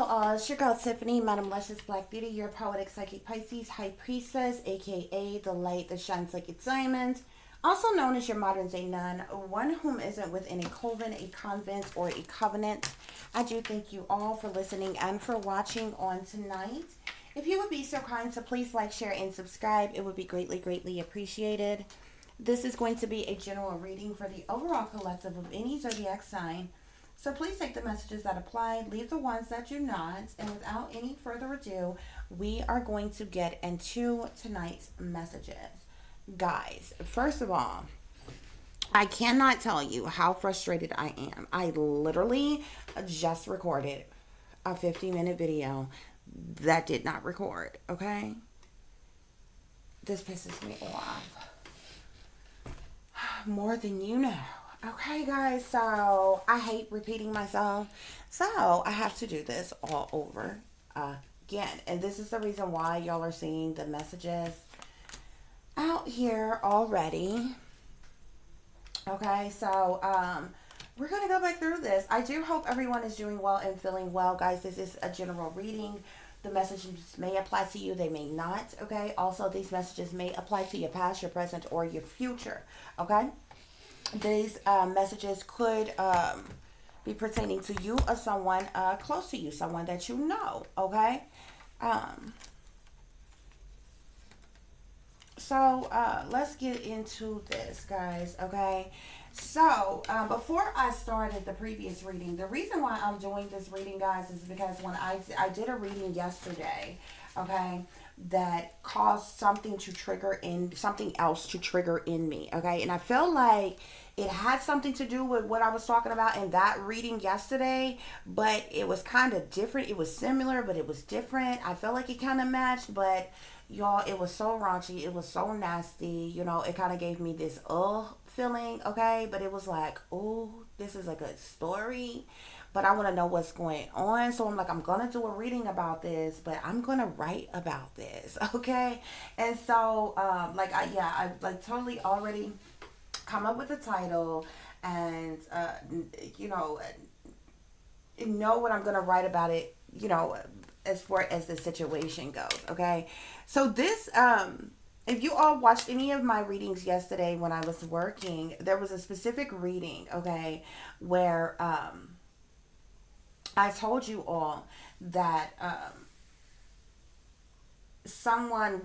It's your girl Tiffany, Madam Luscious Black Beauty, your poetic psychic Pisces, High Priestess, aka the light that shines like a diamond, also known as your modern day nun, one whom isn't within a coven, a convent, or a covenant. I do thank you all for listening and for watching on tonight. If you would be so kind to please like, share, and subscribe, it would be greatly, greatly appreciated. This is going to be a general reading for the overall collective of any zodiac sign. So please take the messages that apply, leave the ones that do not, and without any further ado, we are going to get into tonight's messages. Guys, first of all, I cannot tell you how frustrated I am. I literally just recorded a 50-minute video that did not record, okay? This pisses me off more than you know. Okay, guys, so I hate repeating myself. So I have to do this all over again. And this is the reason why y'all are seeing the messages out here already. Okay, so we're going to go back through this. I do hope everyone is doing well and feeling well. Guys, this is a general reading. The messages may apply to you, they may not. Okay, also these messages may apply to your past, your present, or your future. Okay. These messages could be pertaining to you or someone close to you, someone that you know, okay? So let's get into this, guys, okay? So before I started the previous reading, the reason why I'm doing this reading, guys, is because when I did a reading yesterday, okay, that caused something to trigger in something else to trigger in me, okay, and I feel like it had something to do with what I was talking about in that reading yesterday, but it was kind of different. It was similar, but it was different. I felt like it kind of matched, but y'all, it was so raunchy, it was so nasty, you know. It kind of gave me this feeling, okay, but it was like, oh, this is a good story, but I want to know what's going on. So I'm like, I'm gonna do a reading about this, but I'm gonna write about this, okay? And so I like totally already come up with a title, and you know what I'm gonna write about it, you know, as far as the situation goes, okay? So this if you all watched any of my readings yesterday when I was working, there was a specific reading, okay, where I told you all that someone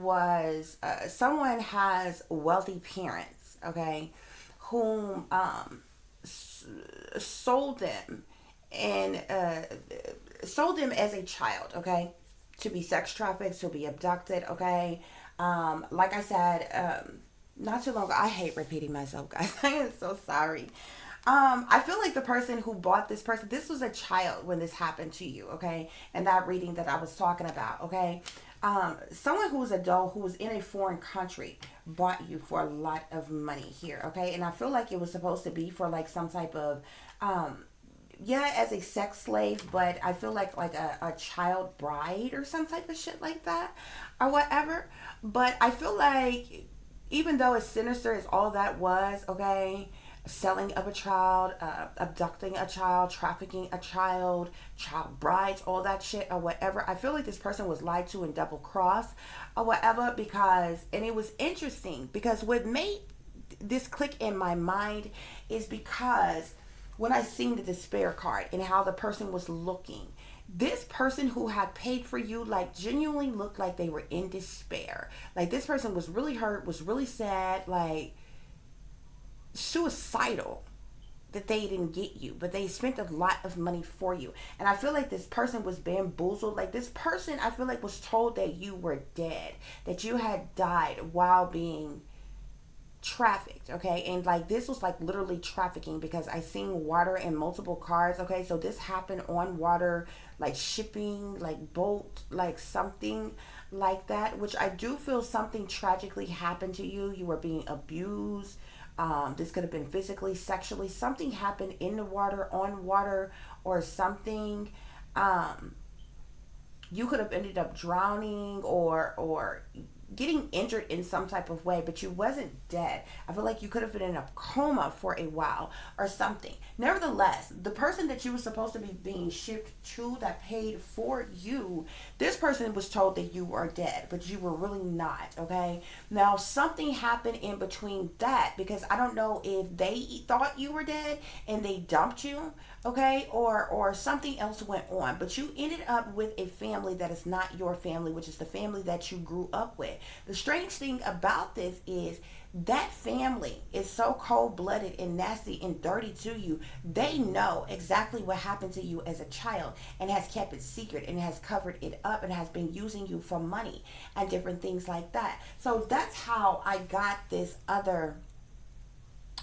has wealthy parents, okay, whom sold them and sold them as a child, okay, to be sex trafficked, to be abducted, okay. Like I said, not too long ago, I hate repeating myself, guys. I am so sorry. I feel like the person who bought this person, this was a child when this happened to you, okay? And that reading that I was talking about, okay? Someone who was adult, who was in a foreign country, bought you for a lot of money here, okay? And I feel like it was supposed to be for like some type of, yeah, as a sex slave, but I feel like a child bride or some type of shit like that or whatever. But I feel like even though as sinister as all that was, okay, selling of a child, abducting a child, trafficking a child, child brides, all that shit or whatever, I feel like this person was lied to and double crossed or whatever, because, and it was interesting because what made this click in my mind is because when I seen the despair card and how the person was looking, this person who had paid for you, like, genuinely looked like they were in despair. Like, this person was really hurt, was really sad, like suicidal that they didn't get you, but they spent a lot of money for you. And I feel like this person was bamboozled. Like, this person, I feel like, was told that you were dead, that you had died while being trafficked, okay? And like, this was like literally trafficking, because I seen water in multiple cars, okay? So this happened on water, like shipping, like boat, like something like that, which I do feel something tragically happened to you. You were being abused. This could have been physically, sexually, something happened in the water, on water, or something. You could have ended up drowning, or getting injured in some type of way, but you wasn't dead. I feel like you could have been in a coma for a while or something. Nevertheless, the person that you were supposed to be being shipped to that paid for you, this person was told that you were dead, but you were really not, okay? Now, something happened in between that, because I don't know if they thought you were dead and they dumped you, okay, or something else went on, but you ended up with a family that is not your family, which is the family that you grew up with. The strange thing about this is that family is so cold-blooded and nasty and dirty to you. They know exactly what happened to you as a child and has kept it secret and has covered it up and has been using you for money and different things like that. So that's how I got this other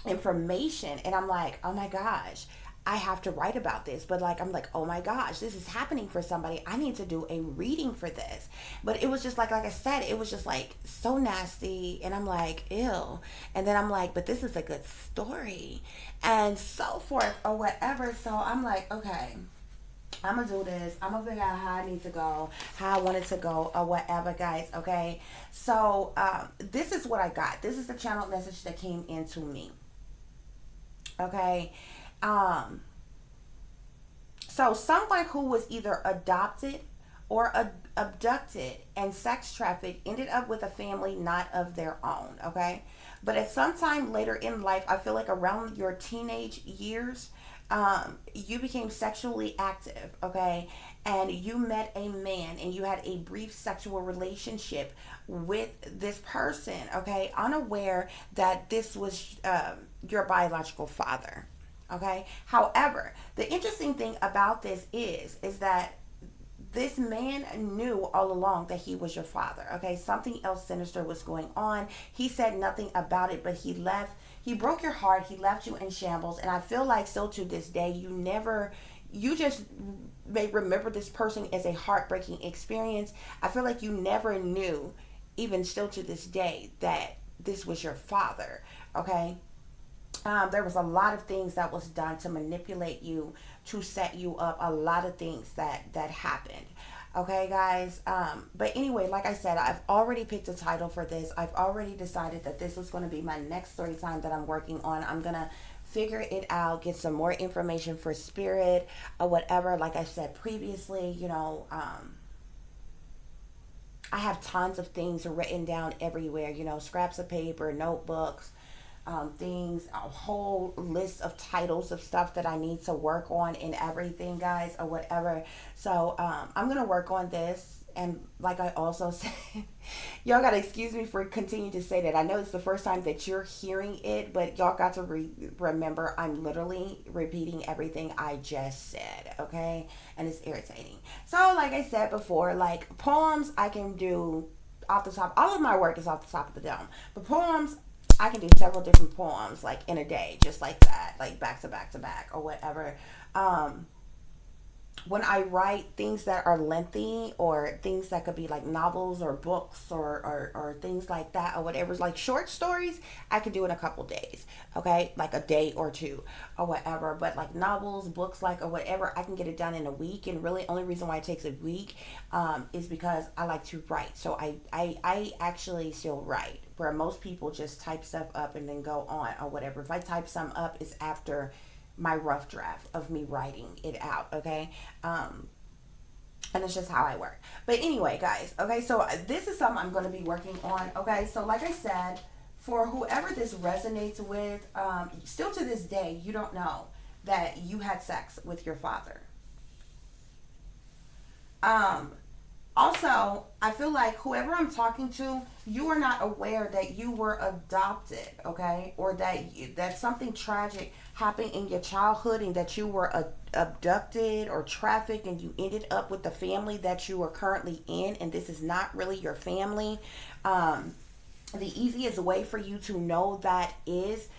information, and I'm like, oh my gosh, I have to write about this. But like, I'm like, oh my gosh, this is happening for somebody. I need to do a reading for this. But it was just like I said, it was just like so nasty, and I'm like, ew. And then I'm like, but this is a good story, and so forth or whatever. So I'm like, okay, I'm gonna do this. I'm gonna figure out how I need to go, how I wanted to go, or whatever, guys. Okay. So this is what I got. This is the channel message that came into me. Okay. Um, so someone who was either adopted or abducted and sex trafficked ended up with a family not of their own. Okay. But at some time later in life, I feel like around your teenage years, you became sexually active, okay, and you met a man and you had a brief sexual relationship with this person, okay, unaware that this was your biological father, okay. However, the interesting thing about this is that this man knew all along that he was your father, okay. Something else sinister was going on. He said nothing about it, but he broke your heart. He left you in shambles, and I feel like still to this day you just may remember this person as a heartbreaking experience. I feel like you never knew, even still to this day, that this was your father, okay. There was a lot of things that was done to manipulate you, to set you up, a lot of things that happened, okay, guys. But anyway, like I said, I've already picked a title for this. I've already decided that this was going to be my next story time that I'm working on. I'm gonna figure it out, get some more information for spirit or whatever. Like I said previously, I have tons of things written down everywhere, scraps of paper, notebooks, things, a whole list of titles of stuff that I need to work on and everything, guys, or whatever. So I'm gonna work on this. And like I also said, y'all gotta excuse me for continuing to say that. I know it's the first time that you're hearing it, but y'all got to remember I'm literally repeating everything I just said, okay? And it's irritating. So like I said before, like poems I can do off the top. All of my work is off the top of the dome. But poems, I can do several different poems like in a day, just like that, like back to back to back or whatever. When I write things that are lengthy or things that could be like novels or books or things like that or whatever, like short stories, I can do in a couple days, okay, like a day or two or whatever. But like novels, books, like or whatever, I can get it done in a week. And really only reason why it takes a week is because I like to write. So I actually still write, where most people just type stuff up and then go on or whatever. If I type some up, it's after my rough draft of me writing it out, okay. And it's just how I work. But anyway, guys, okay, so this is something I'm going to be working on, okay. So like I said, for whoever this resonates with, still to this day you don't know that you had sex with your father. um Also, I feel like whoever I'm talking to, you are not aware that you were adopted, okay? Or that something tragic happened in your childhood and that you were abducted or trafficked and you ended up with the family that you are currently in, and this is not really your family. The easiest way for you to know that is,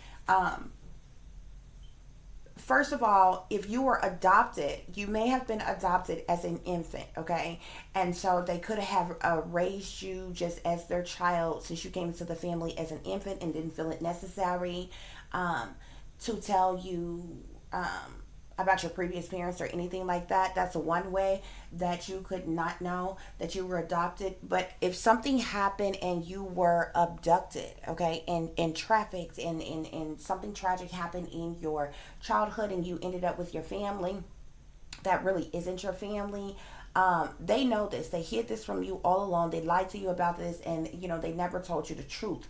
first of all, if you were adopted, you may have been adopted as an infant, okay? And so they could have raised you just as their child since you came into the family as an infant and didn't feel it necessary to tell you about your previous parents or anything like that. That's one way that you could not know that you were adopted. But if something happened and you were abducted, okay, and trafficked, and something tragic happened in your childhood and you ended up with your family that really isn't your family, they know this. They hid this from you all along. They lied to you about this, and they never told you the truth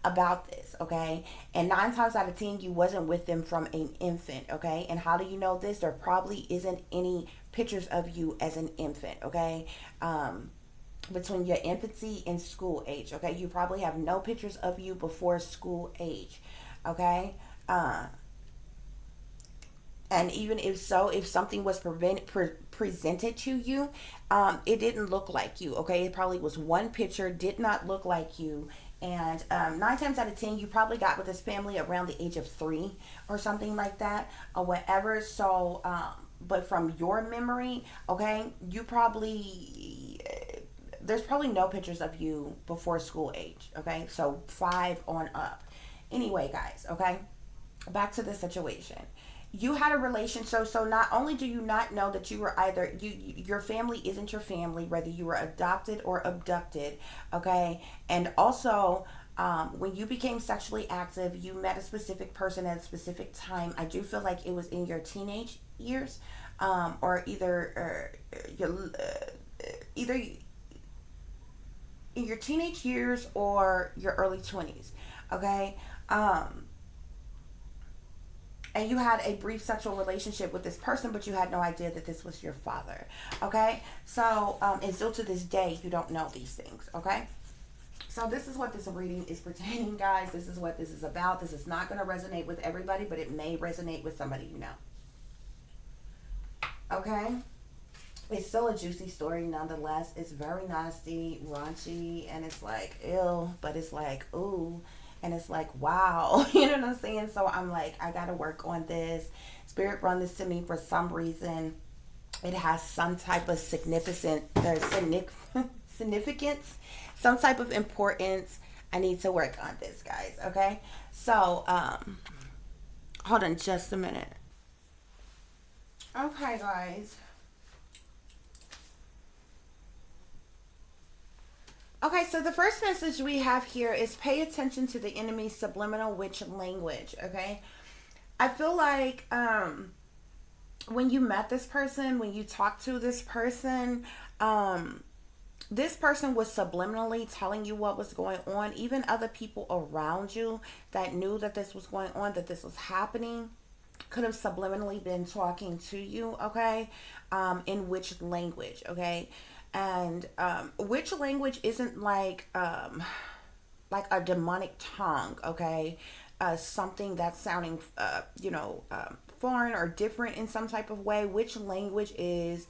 about this, okay? And 9 times out of 10, you wasn't with them from an infant, okay? And how do you know this? There probably isn't any pictures of you as an infant, okay? Between your infancy and school age, okay? You probably have no pictures of you before school age, okay? And even if so, if something was presented to you, it didn't look like you, okay? It probably was one picture, did not look like you. And 9 times out of 10, you probably got with this family around the age of 3 or something like that, or whatever. So but from your memory, okay, you probably there's probably no pictures of you before school age, okay? So 5 on up. Anyway, guys, okay, back to the situation. You had a relation, so not only do you not know that you were either your family isn't your family, whether you were adopted or abducted, okay? And also, when you became sexually active, you met a specific person at a specific time. I do feel like it was in your teenage years, or either in your teenage years or your early 20s, okay? And you had a brief sexual relationship with this person, but you had no idea that this was your father, okay? So and still to this day, you don't know these things, okay? So this is what this reading is pertaining, guys. This is what this is about. This is not going to resonate with everybody, but it may resonate with somebody you know, okay? It's still a juicy story nonetheless. It's very nasty, raunchy, and it's like ew, but it's like ooh, and it's like wow. You know what I'm saying? So I'm like, I gotta work on this. Spirit run this to me for some reason. It has some type of significance, some type of importance. I need to work on this, guys. Okay, so hold on just a minute. Okay, guys. Okay, so the first message we have here is pay attention to the enemy's subliminal witch language. Okay, I feel like when you met this person, when you talked to this person was subliminally telling you what was going on. Even other people around you that knew that this was going on, that this was happening, could have subliminally been talking to you, okay, in which language, okay? And which language isn't like a demonic tongue, okay? Something that's sounding, foreign or different in some type of way. Which language is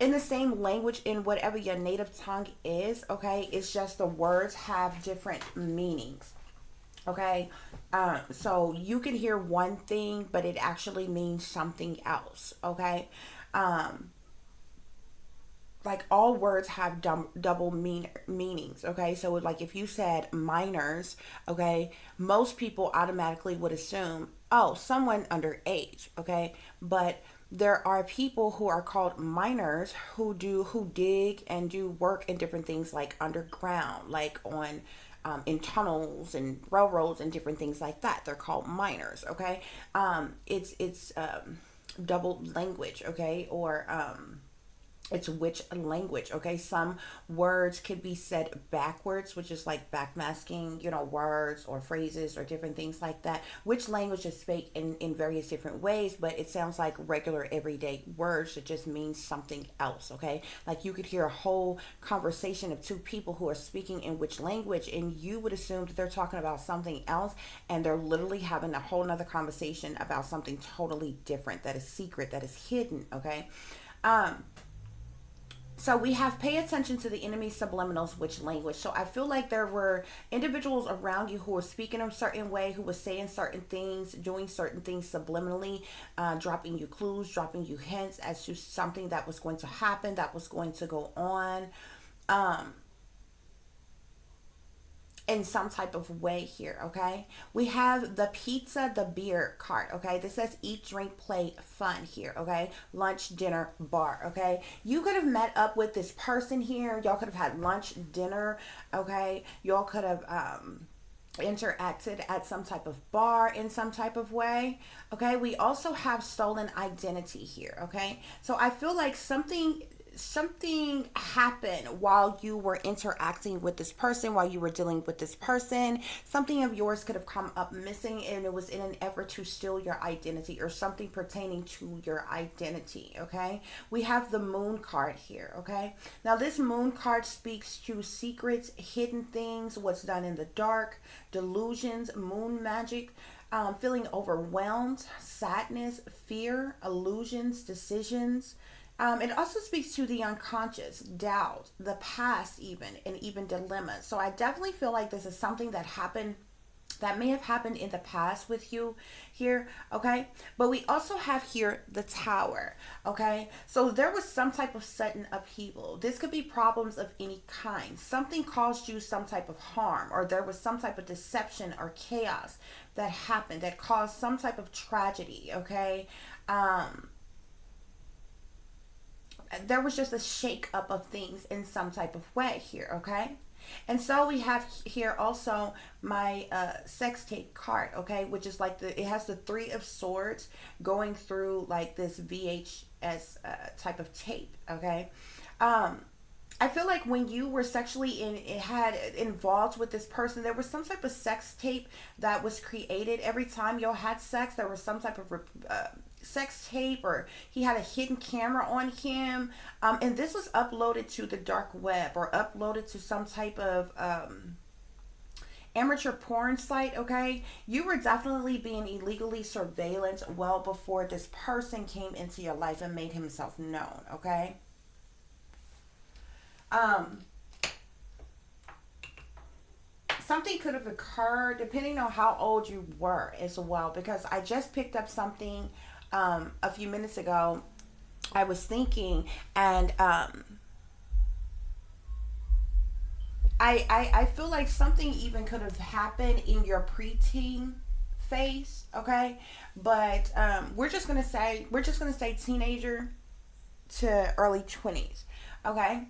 in the same language in whatever your native tongue is, okay? It's just the words have different meanings, okay? So you can hear one thing, but it actually means something else, okay? Like all words have double meanings, okay? So like if you said minors, okay, most people automatically would assume, oh, someone underage, okay? But there are people who are called miners who dig and do work in different things like underground, like on in tunnels and railroads and different things like that. They're called miners, okay? It's double language, okay? Or it's which language, okay? Some words could be said backwards, which is like backmasking, words or phrases or different things like that. Which language is spoken in various different ways, but it sounds like regular everyday words that just means something else, okay? Like you could hear a whole conversation of two people who are speaking in which language, and you would assume that they're talking about something else, and they're literally having a whole nother conversation about something totally different that is secret, that is hidden, okay? So we have pay attention to the enemy's subliminals, which language. So I feel like there were individuals around you who were speaking a certain way, who were saying certain things, doing certain things subliminally, dropping you clues, dropping you hints as to something that was going to happen, that was going to go on. Um, in some type of way here, okay? We have the pizza, the beer card, okay? This says eat, drink, play, fun here, okay? Lunch, dinner, bar, okay? You could have met up with this person here. Y'all could have had lunch, dinner, okay? Y'all could have interacted at some type of bar in some type of way, okay? We also have stolen identity here, okay? So I feel like something happened while you were interacting with this person, while you were dealing with this person. Something of yours could have come up missing, and it was in an effort to steal your identity or something pertaining to your identity, okay? We have the moon card here, okay? Now this moon card speaks to secrets, hidden things, what's done in the dark, delusions, moon magic, feeling overwhelmed, sadness, fear, illusions, decisions. It also speaks to the unconscious, doubt, the past, even, and even dilemmas. So I definitely feel like this is something that happened, that may have happened in the past with you here, okay? But we also have here the tower, okay? So there was some type of sudden upheaval. This could be problems of any kind. Something caused you some type of harm, or there was some type of deception or chaos that happened that caused some type of tragedy, okay? There was just a shake up of things in some type of way here, okay? And so we have here also my sex tape card, okay, which is like it has the three of swords going through like this VHS type of tape, okay? I feel like when you were sexually had involved with this person, there was some type of sex tape that was created every time y'all had sex. There was some type of sex tape, or he had a hidden camera on him, and this was uploaded to the dark web or uploaded to some type of amateur porn site, okay? You were definitely being illegally surveilled well before this person came into your life and made himself known, okay? um Something could have occurred depending on how old you were as well, because I just picked up something a few minutes ago. I was thinking, and I feel like something even could have happened in your preteen phase, okay? But we're just gonna say teenager to early 20s, okay?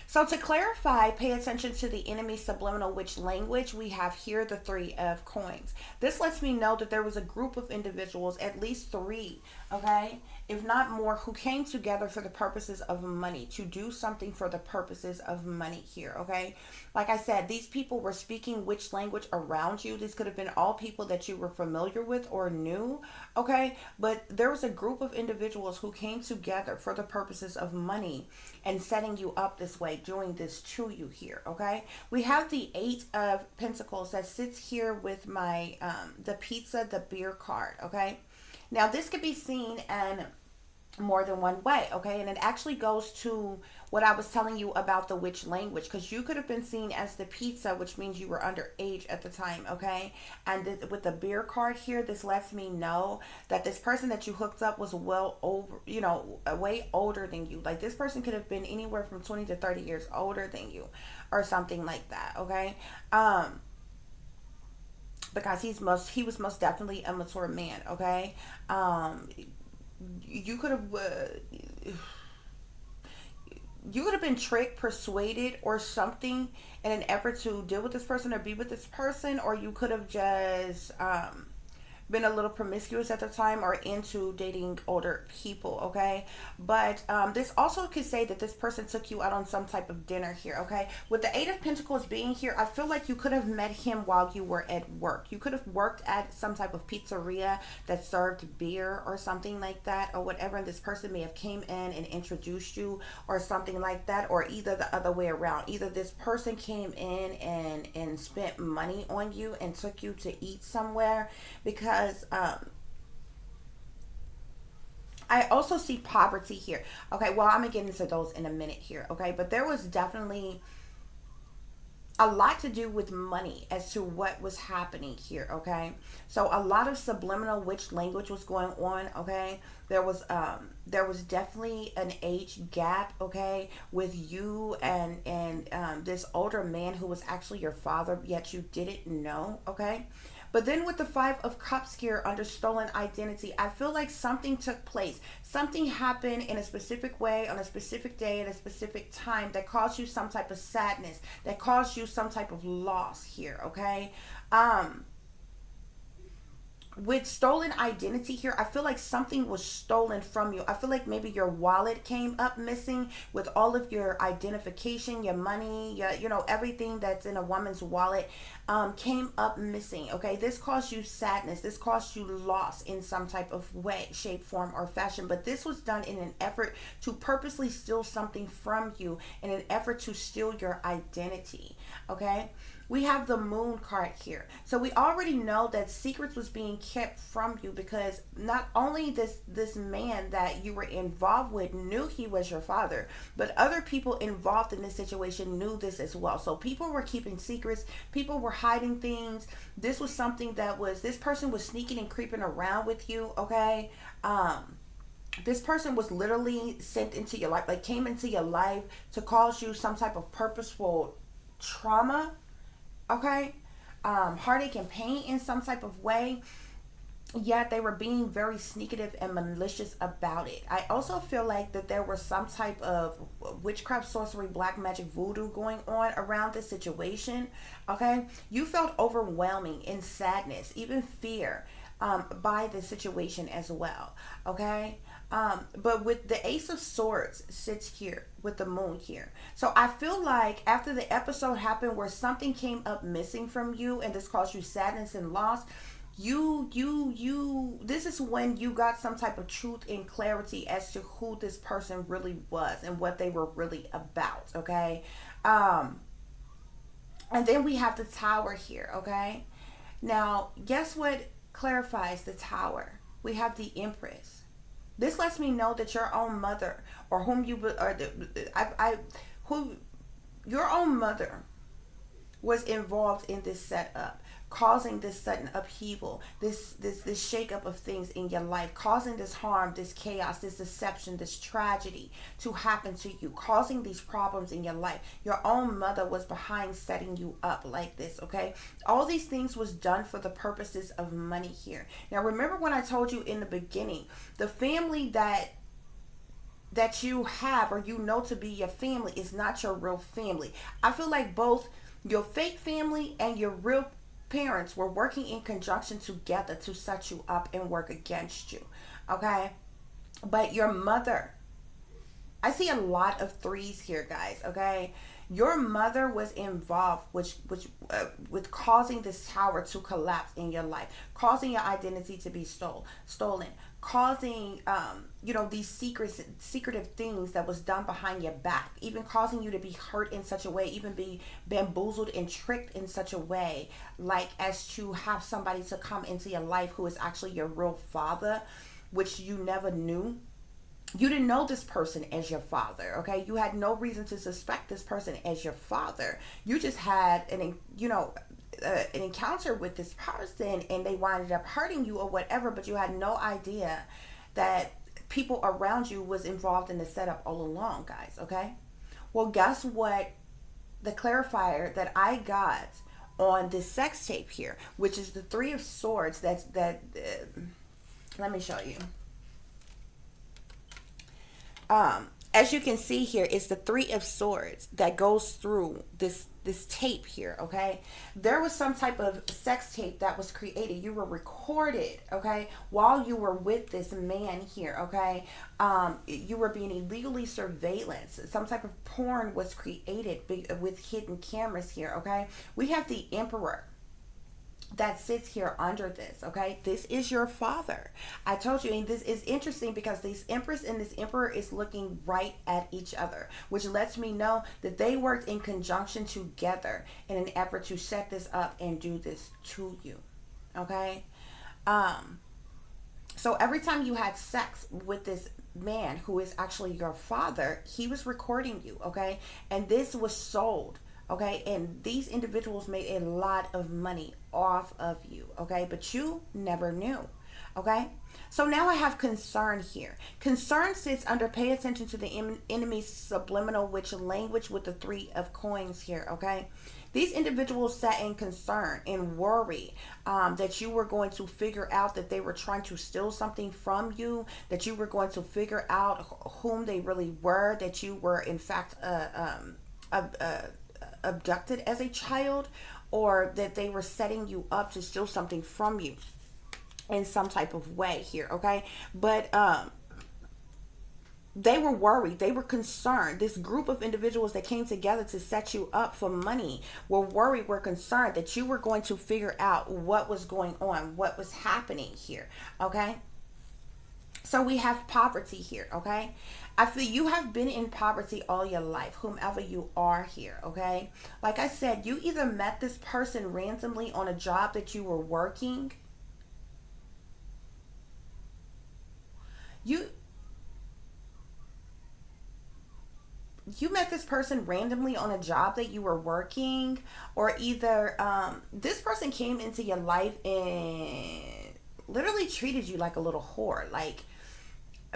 So to clarify, pay attention to the enemy subliminal witch language. We have here the three of coins. This lets me know that there was a group of individuals, at least three, okay, if not more, who came together for the purposes of money, to do something for the purposes of money here, okay? Like I said, these people were speaking witch language around you. These could have been all people that you were familiar with or knew, okay? But there was a group of individuals who came together for the purposes of money and setting you up this way, doing this to you here, okay? We have the Eight of Pentacles that sits here with my the pizza, the beer card, okay? Now this could be seen in more than one way, okay? And it actually goes to what I was telling you about the witch language, because you could have been seen as the pizza, which means you were underage at the time, okay? And with the beer card here, this lets me know that this person that you hooked up was well over, you know, way older than you. Like this person could have been anywhere from 20 to 30 years older than you or something like that, okay? Because he was most definitely a mature man, okay? You could have you could have been tricked, persuaded, or something in an effort to deal with this person or be with this person, or you could have just been a little promiscuous at the time or into dating older people, okay? But this also could say that this person took you out on some type of dinner here, okay? With the Eight of Pentacles being here, I feel like you could have met him while you were at work. You could have worked at some type of pizzeria that served beer or something like that, or whatever, and this person may have came in and introduced you or something like that, or either the other way around. Either this person came in and spent money on you and took you to eat somewhere, because I also see poverty here. Okay, well, I'm gonna get into those in a minute here, okay? But there was definitely a lot to do with money as to what was happening here, okay? So a lot of subliminal witch language was going on, okay? There was definitely an age gap, okay, with you and this older man who was actually your father, yet you didn't know, okay? But then with the Five of Cups here under stolen identity, I feel like something took place. Something happened in a specific way on a specific day at a specific time that caused you some type of sadness, that caused you some type of loss here, okay? Um, with stolen identity here, I feel like something was stolen from you. I feel like maybe your wallet came up missing with all of your identification, your money, your, everything that's in a woman's wallet came up missing. Okay, this caused you sadness. This caused you loss in some type of way, shape, form, or fashion. But this was done in an effort to purposely steal something from you, in an effort to steal your identity. Okay, we have the moon card here, so we already know that secrets was being kept from you, because not only this man that you were involved with knew he was your father, but other people involved in this situation knew this as well. So people were keeping secrets, people were hiding things. This was something that was, this person was sneaking and creeping around with you, okay? This person was literally sent into your life, like came into your life to cause you some type of purposeful trauma, okay? Heartache and pain in some type of way, yet they were being very sneakative and malicious about it. I also feel like that there was some type of witchcraft, sorcery, black magic, voodoo going on around this situation, okay? You felt overwhelming in sadness, even fear, by the situation as well, okay? But with the Ace of Swords sits here with the moon here. So I feel like after the episode happened where something came up missing from you and this caused you sadness and loss, this is when you got some type of truth and clarity as to who this person really was and what they were really about, okay? And then we have the Tower here, okay? Now, guess what clarifies the Tower? We have the Empress. This lets me know that your own mother, or whom you or who your own mother was involved in this setup, causing this sudden upheaval, this shakeup of things in your life, causing this harm, this chaos, this deception, this tragedy to happen to you, causing these problems in your life. Your own mother was behind setting you up like this, okay? All these things was done for the purposes of money here. Now remember when I told you in the beginning, the family that you have or you know to be your family is not your real family. I feel like both your fake family and your real parents were working in conjunction together to set you up and work against you, okay? But your mother, I see a lot of threes here, guys, okay? Your mother was involved with causing this tower to collapse in your life, causing your identity to be stolen, causing these secretive things that was done behind your back, even causing you to be hurt in such a way, even be bamboozled and tricked in such a way, like as to have somebody to come into your life who is actually your real father, which you never knew. You didn't know this person as your father, okay? You had no reason to suspect this person as your father. You just had an encounter with this person and they winded up hurting you or whatever, but you had no idea that people around you was involved in the setup all along, guys, okay? Well, guess what? The clarifier that I got on this sex tape here, which is the Three of Swords, let me show you. As you can see here, it's the Three of Swords that goes through this tape here, okay? There was some type of sex tape that was created. You were recorded, okay, while you were with this man here, okay? You were being illegally surveillance. Some type of porn was created with hidden cameras here, okay? We have the Emperor that sits here under this, okay? This is your father. I told you, and this is interesting because this Empress and this Emperor is looking right at each other, which lets me know that they worked in conjunction together in an effort to set this up and do this to you, okay? So every time you had sex with this man who is actually your father, he was recording you, okay? And this was sold Okay, and these individuals made a lot of money off of you. Okay, but you never knew. Okay, so now I have concern here. Concern sits under pay attention to the enemy's subliminal which language with the three of coins here. Okay, these individuals sat in concern and worry that you were going to figure out that they were trying to steal something from you, that you were going to figure out whom they really were, that you were in fact abducted as a child, or that they were setting you up to steal something from you in some type of way here. Okay, but they were worried, they were concerned. This group of individuals that came together to set you up for money were worried, were concerned that you were going to figure out what was going on, what was happening here. Okay, so we have poverty here. Okay, I feel you have been in poverty all your life, whomever you are here. Okay, like I said, you either met this person randomly on a job that you were working. You you met this person randomly on a job that you were working, or either this person came into your life and literally treated you like a little whore. Like,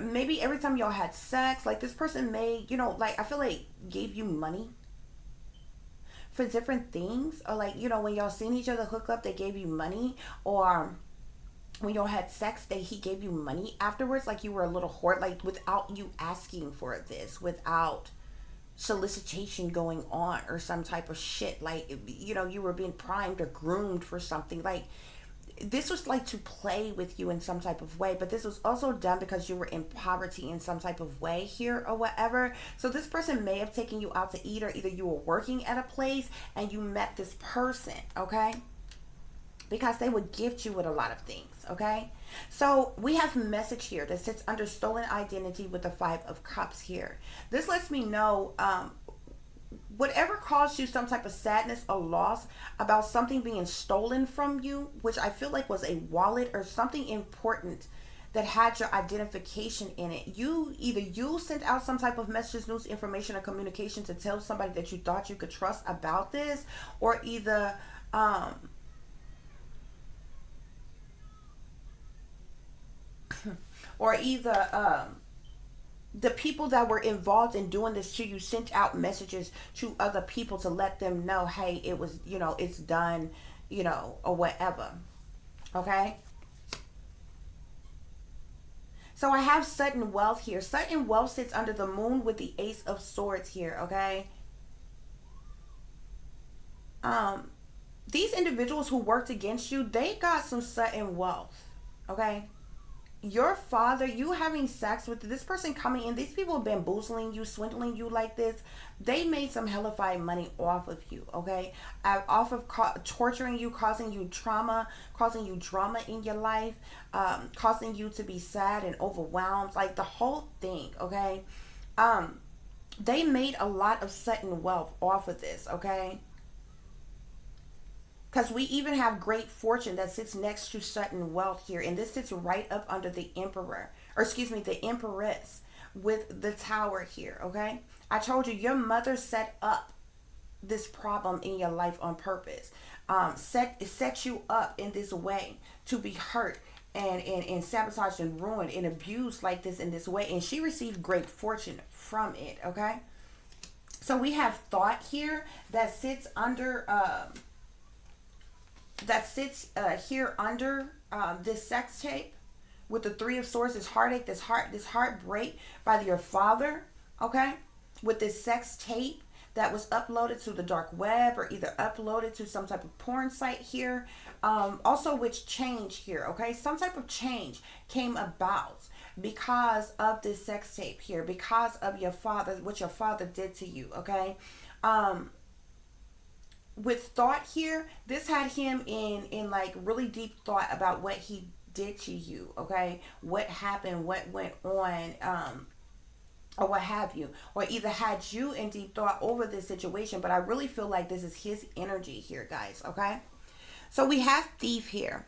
maybe every time y'all had sex, like this person may, like, I feel like gave you money for different things, or like, when y'all seen each other hook up, they gave you money, or when y'all had sex, he gave you money afterwards, like you were a little whore, like without you asking for this, without solicitation going on or some type of shit, like, you were being primed or groomed for something. Like, this was like to play with you in some type of way, but this was also done because you were in poverty in some type of way here or whatever. So this person may have taken you out to eat, or either you were working at a place and you met this person. Okay, because they would gift you with a lot of things. Okay, so we have a message here that sits under stolen identity with the Five of Cups here. This lets me know, whatever caused you some type of sadness or loss about something being stolen from you, which I feel like was a wallet or something important that had your identification in it. You sent out some type of messages, news, information, or communication to tell somebody that you thought you could trust about this, or either or either the people that were involved in doing this to you sent out messages to other people to let them know, hey, it was, it's done, or whatever. Okay, so I have sudden wealth here. Sudden wealth sits under the moon with the Ace of Swords here. Okay, um these individuals who worked against you, they got some sudden wealth. Okay, your father, you having sex with this person coming in, these people bamboozling you, swindling you like this, they made some hellified money off of you. Okay, off of torturing you, causing you trauma, causing you drama in your life, causing you to be sad and overwhelmed, like the whole thing. Okay, um they made a lot of sudden wealth off of this. Okay, because we even have great fortune that sits next to sudden wealth here. And this sits right up under the emperor, or excuse me, the empress with the tower here. Okay, I told you your mother set up this problem in your life on purpose. Set you up in this way to be hurt and sabotaged and ruined and abused like this in this way. And she received great fortune from it. Okay, so we have thought here that sits under here under this sex tape with the Three of Swords, this heartache, this heartbreak by your father. Okay, with this sex tape that was uploaded to the dark web, or either uploaded to some type of porn site here. Also, which change here. Okay, some type of change came about because of this sex tape here, because of your father, what your father did to you. Okay, with thought here, this had him in like really deep thought about what he did to you. Okay, what happened, what went on, or what have you, or either had you in deep thought over this situation. But I really feel like this is his energy here, guys. Okay, so we have thief here.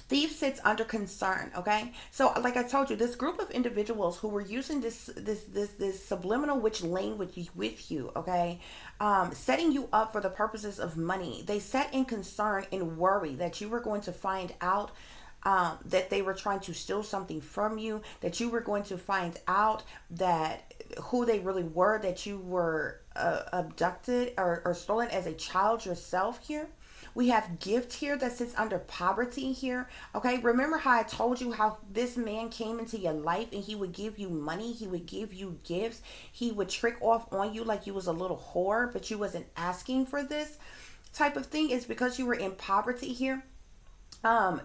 Thief sits under concern. Okay, so like I told you, this group of individuals who were using this subliminal witch language with you, okay, setting you up for the purposes of money. They set in concern and worry that you were going to find out, that they were trying to steal something from you, that you were going to find out that who they really were, that you were abducted or stolen as a child yourself here. We have gift here that sits under poverty here. Okay, remember how I told you how this man came into your life and he would give you money, he would give you gifts, he would trick off on you like you was a little whore, but you wasn't asking for this type of thing. It's because you were in poverty here. Um,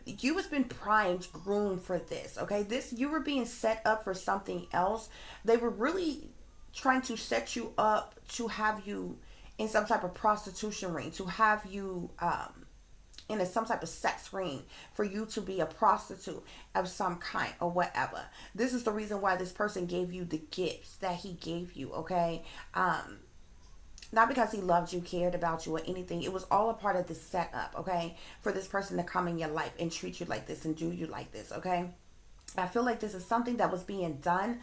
you was been primed, groomed for this. Okay, this, you were being set up for something else. They were really trying to set you up to have you in some type of prostitution ring, to have you in some type of sex ring, for you to be a prostitute of some kind or whatever. This is the reason why this person gave you the gifts that he gave you. Okay, not because he loved you, cared about you, or anything. It was all a part of the setup, okay, for this person to come in your life and treat you like this and do you like this, okay. I feel like this is something that was being done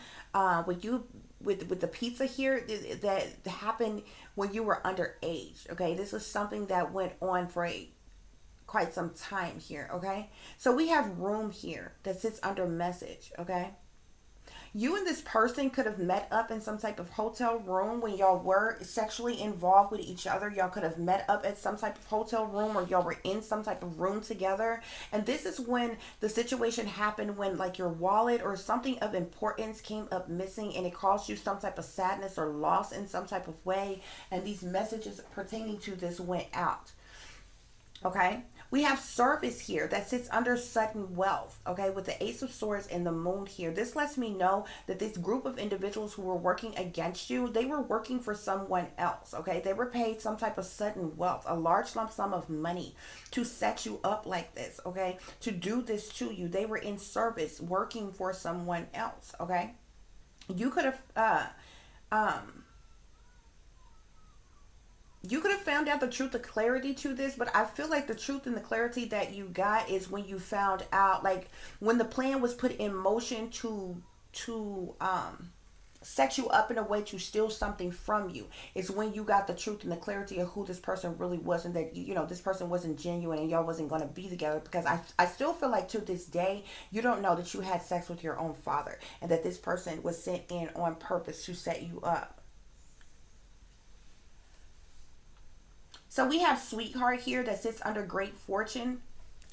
with you, with the pizza here, that happened when you were underage. Okay, this is something that went on for quite some time here. Okay, so we have room here that sits under message. Okay, you and this person could have met up in some type of hotel room when y'all were sexually involved with each other. Y'all could have met up at some type of hotel room, or y'all were in some type of room together. And this is when the situation happened, when like your wallet or something of importance came up missing, and it caused you some type of sadness or loss in some type of way. And these messages pertaining to this went out. Okay, we have service here that sits under sudden wealth. Okay, with the Ace of Swords and the Moon here, this lets me know that this group of individuals who were working against you, they were working for someone else. Okay, they were paid some type of sudden wealth, a large lump sum of money, to set you up like this. Okay, to do this to you. They were in service, working for someone else. Okay, you could have you could have found out the truth, the clarity to this, but I feel like the truth and the clarity that you got is when you found out, like when the plan was put in motion to set you up in a way to steal something from you. It's when you got the truth and the clarity of who this person really was, and that you know this person wasn't genuine and y'all wasn't going to be together. Because I still feel like to this day you don't know that you had sex with your own father, and that this person was sent in on purpose to set you up. So we have Sweetheart here that sits under Great Fortune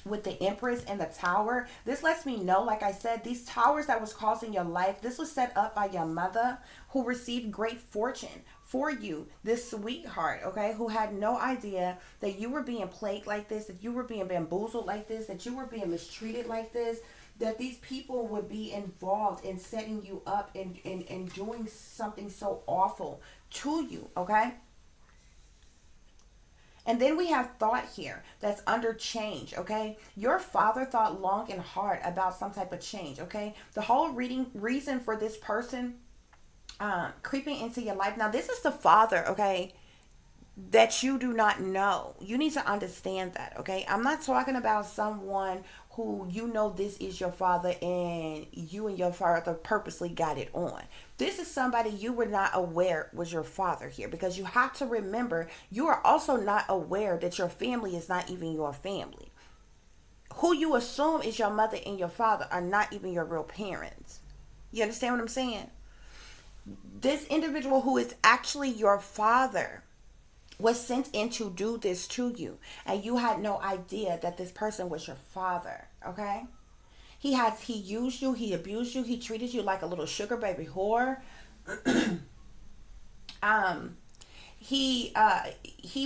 with the Empress and the Tower. This lets me know, like I said, these towers that was causing your life, this was set up by your mother, who received great fortune for you. This sweetheart, okay, who had no idea that you were being plagued like this, that you were being bamboozled like this, that you were being mistreated like this, that these people would be involved in setting you up and doing something so awful to you, okay? And then we have thought here that's under change, okay? Your father thought long and hard about some type of change, okay? The whole reason for this person creeping into your life. Now, this is the father, okay, that you do not know. You need to understand that, okay? I'm not talking about someone who you know this is your father and you and your father purposely got it on. This is somebody you were not aware was your father here, because you have to remember you are also not aware that your family is not even your family. Who you assume is your mother and your father are not even your real parents. You understand what I'm saying? This individual who is actually your father was sent in to do this to you, and you had no idea that this person was your father. Okay, he used you, he abused you, he treated you like a little sugar baby whore. um he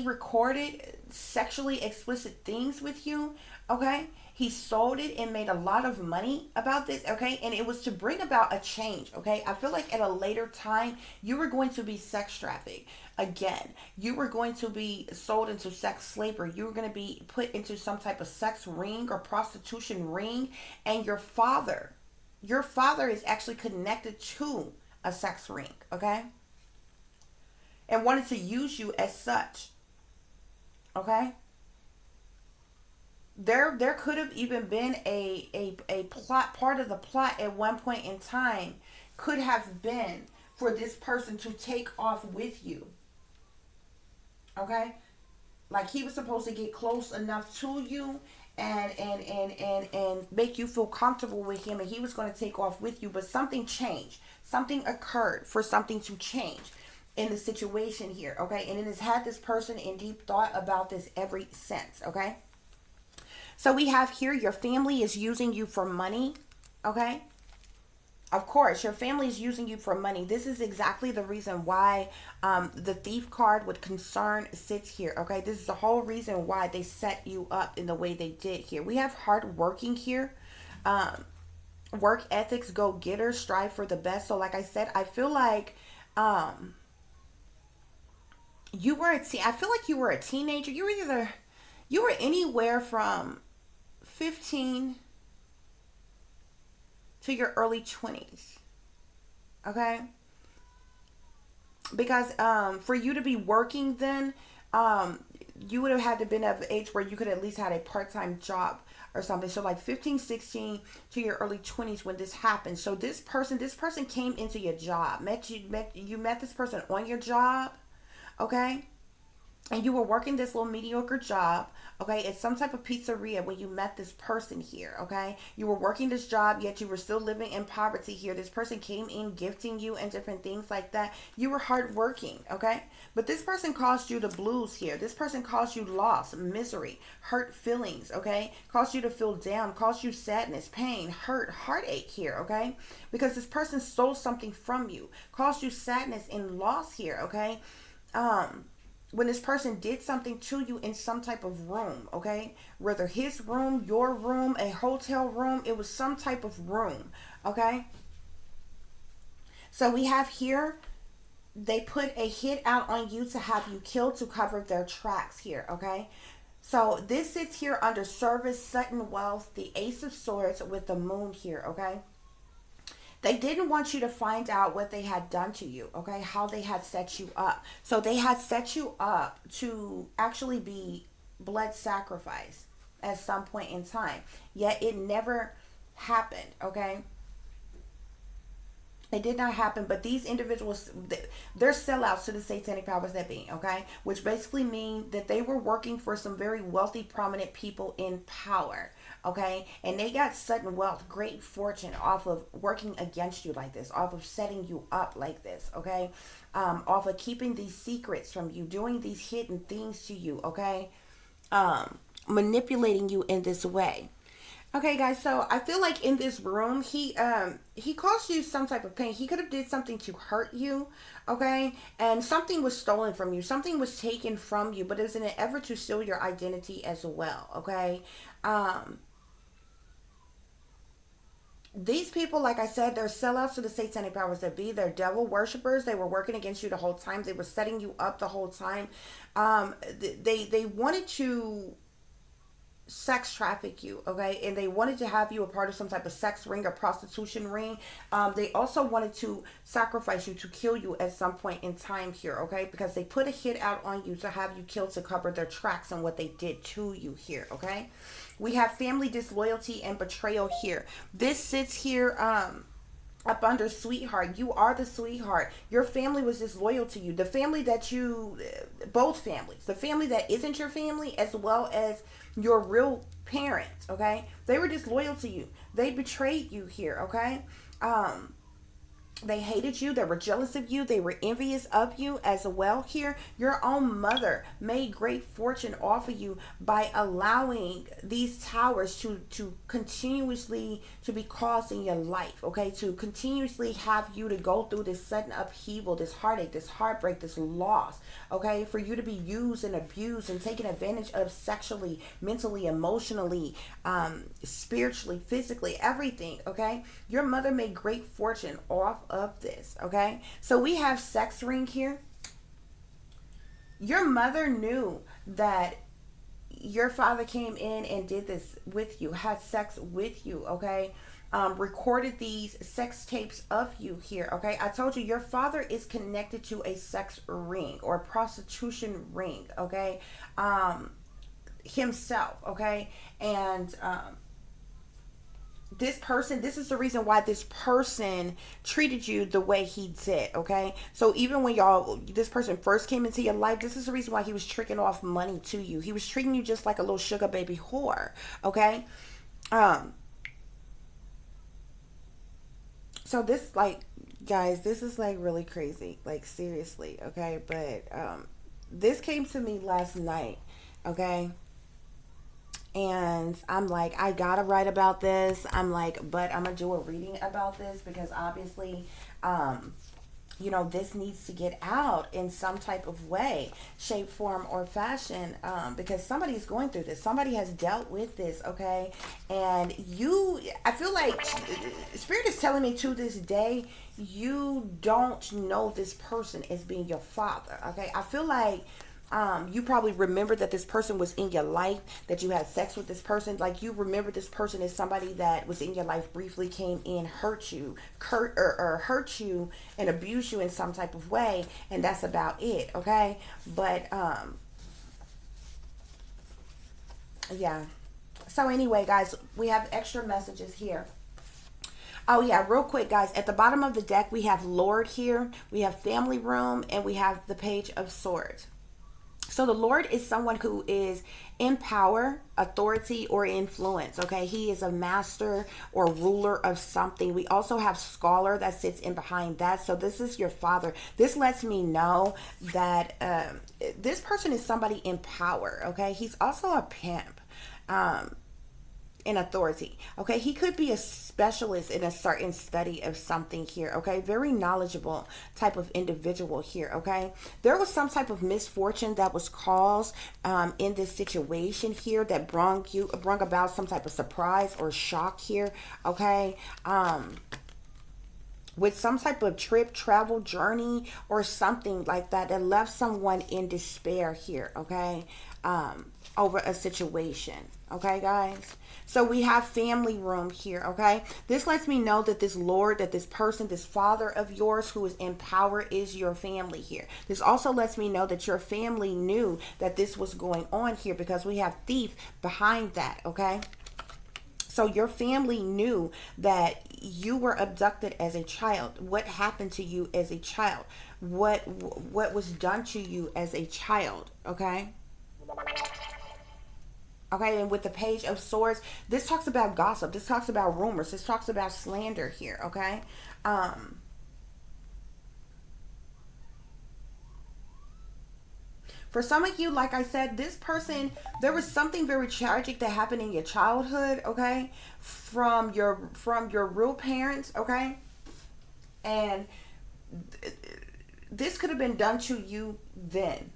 recorded sexually explicit things with you. Okay, he sold it and made a lot of money about this. Okay, and it was to bring about a change. Okay, I feel like at a later time you were going to be sex trafficked again. You were going to be sold into sex slavery. You were going to be put into some type of sex ring or prostitution ring. And your father is actually connected to a sex ring. Okay, and wanted to use you as such. Okay, There could have even been a plot, part of the plot at one point in time could have been for this person to take off with you. Okay? Like he was supposed to get close enough to you and make you feel comfortable with him, and he was going to take off with you, but something changed. Something occurred for something to change in the situation here. Okay? And it has had this person in deep thought about this ever since. Okay? So we have here your family is using you for money. Okay? Of course, your family is using you for money. This is exactly the reason why the thief card with concern sits here. Okay, this is the whole reason why they set you up in the way they did here. We have hard working here, um, work ethics, go getters, strive for the best. So, like I said, I feel like um, I feel like you were a teenager. You were anywhere from 15 to your early 20s. Okay, because for you to be working then, um, you would have had to been of age where you could at least had a part-time job or something. So like 15, 16 to your early 20s when this happened. So this person came into your job, met this person on your job. Okay, and you were working this little mediocre job, okay, at some type of pizzeria when you met this person here. Okay, you were working this job, yet you were still living in poverty here. This person came in gifting you and different things like that. You were hardworking. Okay, but this person caused you the blues here. This person caused you loss, misery, hurt feelings. Okay, caused you to feel down, caused you sadness, pain, hurt, heartache here. Okay, because this person stole something from you, caused you sadness and loss here. Okay, um when this person did something to you in some type of room. Okay, whether his room, your room, a hotel room, it was some type of room. Okay, so we have here they put a hit out on you to have you killed to cover their tracks here. Okay, so this sits here under service, sudden wealth, the ace of swords with the moon here. Okay, they didn't want you to find out what they had done to you. Okay, how they had set you up. So they had set you up to actually be blood sacrifice at some point in time, yet it never happened. Okay, it did not happen, but these individuals, they're sellouts to the satanic powers that be. Okay, which basically mean that they were working for some very wealthy prominent people in power. Okay, and they got sudden wealth, great fortune off of working against you like this, off of setting you up like this. Okay, off of keeping these secrets from you, doing these hidden things to you. Okay, manipulating you in this way. Okay, guys. So I feel like in this room, he caused you some type of pain. He could have did something to hurt you. Okay, and something was stolen from you. Something was taken from you, but it was in an effort to steal your identity as well. Okay, um, these people, like I said, they're sellouts to the satanic powers that be. They're devil worshippers. They were working against you the whole time. They were setting you up the whole time. They wanted to sex traffic you, okay, and they wanted to have you a part of some type of sex ring or prostitution ring. They also wanted to sacrifice you, to kill you at some point in time here. Okay, because they put a hit out on you to have you killed to cover their tracks and what they did to you here. Okay, we have family disloyalty and betrayal here. This sits here up under sweetheart. You are the sweetheart. Your family was disloyal to you. The family that you, both families, the family that isn't your family as well as your real parents. Okay, they were disloyal to you. They betrayed you here. Okay, um they hated you. They were jealous of you. They were envious of you as well here. Your own mother made great fortune off of you by allowing these towers to continuously to be caused in your life. Okay, to continuously have you to go through this sudden upheaval, this heartache, this heartbreak, this loss. Okay, for you to be used and abused and taken advantage of sexually, mentally, emotionally, spiritually, physically, everything. Okay, your mother made great fortune off of this. Okay, so we have sex ring here. Your mother knew that your father came in and did this with you, had sex with you. Okay, recorded these sex tapes of you here. Okay, I told you your father is connected to a sex ring or prostitution ring. Okay, himself, okay? And this is the reason why this person treated you the way he did, okay? So even when this person first came into your life, this is the reason why he was tricking off money to you. He was treating you just like a little sugar baby whore, okay? Um, so this, like, guys, this is like really crazy, like seriously, okay? But this came to me last night, okay? And I'm like, I gotta write about this. I'm like, but I'm gonna do a reading about this because obviously, um, this needs to get out in some type of way, shape, form, or fashion, because somebody's going through this. Somebody has dealt with this, okay? And I feel like Spirit is telling me to this day, you don't know this person as being your father, okay? I feel like you probably remember that this person was in your life, that you had sex with this person. Like, you remember this person as somebody that was in your life, briefly came in, hurt you and abused you in some type of way, and that's about it, okay? But yeah. So anyway, guys, we have extra messages here. Oh yeah, real quick, guys. At the bottom of the deck, we have Lord here, we have Family Room, and we have the Page of Swords. So the Lord is someone who is in power, authority, or influence. Okay, he is a master or ruler of something. We also have scholar that sits in behind that. So this is your father. This lets me know that this person is somebody in power. Okay, he's also a pimp. Um, in authority. Okay, he could be a specialist in a certain study of something here. Okay, very knowledgeable type of individual here. Okay, there was some type of misfortune that was caused in this situation here that brought about some type of surprise or shock here. Okay, with some type of trip, travel, journey, or something like that that left someone in despair here, okay, over a situation, okay, guys? So we have Family Room here, okay? This lets me know that this Lord, that this person, this father of yours who is in power is your family here. This also lets me know that your family knew that this was going on here because we have thief behind that, okay? So your family knew that you were abducted as a child. What happened to you as a child? What was done to you as a child? Okay. Okay, and with the Page of Swords, this talks about gossip. This talks about rumors. This talks about slander here. Okay. Um, For some of you, like I said, this person, there was something very tragic that happened in your childhood, okay? From your real parents, okay? And this could have been done to you then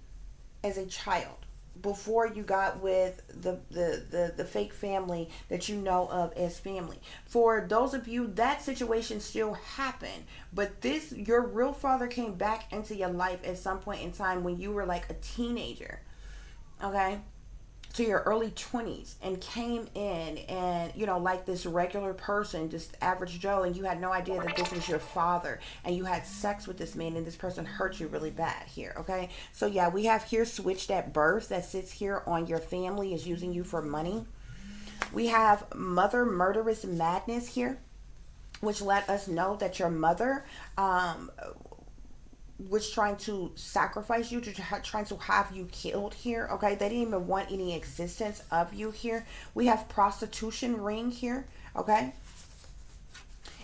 as a child before you got with the fake family that you know of as family. For those of you, that situation still happened, but this, your real father came back into your life at some point in time when you were like a teenager, okay, to your early 20s, and came in and, like this regular person, just average Joe, and you had no idea that this was your father, and you had sex with this man, and this person hurt you really bad here, okay? So yeah, we have here Switched at Birth that sits here on your family, is using you for money. We have Mother Murderous Madness here, which let us know that your mother was trying to sacrifice you, trying to have you killed here, okay? They didn't even want any existence of you here. We have Prostitution Ring here, okay?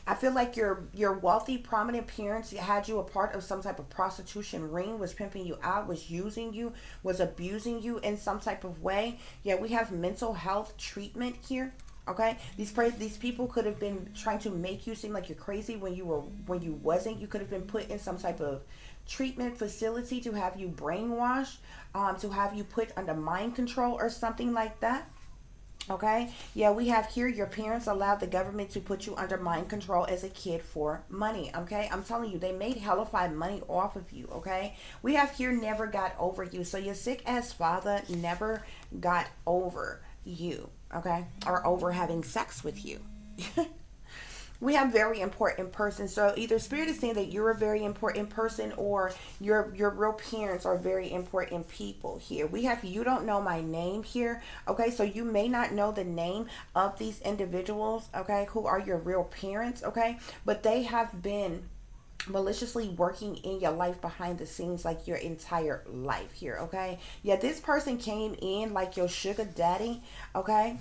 I feel like your wealthy, prominent parents had you a part of some type of prostitution ring, was pimping you out, was using you, was abusing you in some type of way. Yeah, we have mental health treatment here. Okay, these people could have been trying to make you seem like you're crazy when you wasn't. You could have been put in some type of treatment facility to have you brainwashed, to have you put under mind control or something like that. Okay, yeah, we have here your parents allowed the government to put you under mind control as a kid for money. Okay, I'm telling you, they made hellified money off of you. Okay, we have here never got over you. So your sick ass father never got over you, okay, or over having sex with you. We have very important person. So either spirit is saying that you're a very important person, or your real parents are very important people here. We have you don't know my name here. Okay, so you may not know the name of these individuals, okay, who are your real parents, okay, but they have been maliciously working in your life behind the scenes like your entire life here, okay. Yeah, this person came in like your sugar daddy, okay,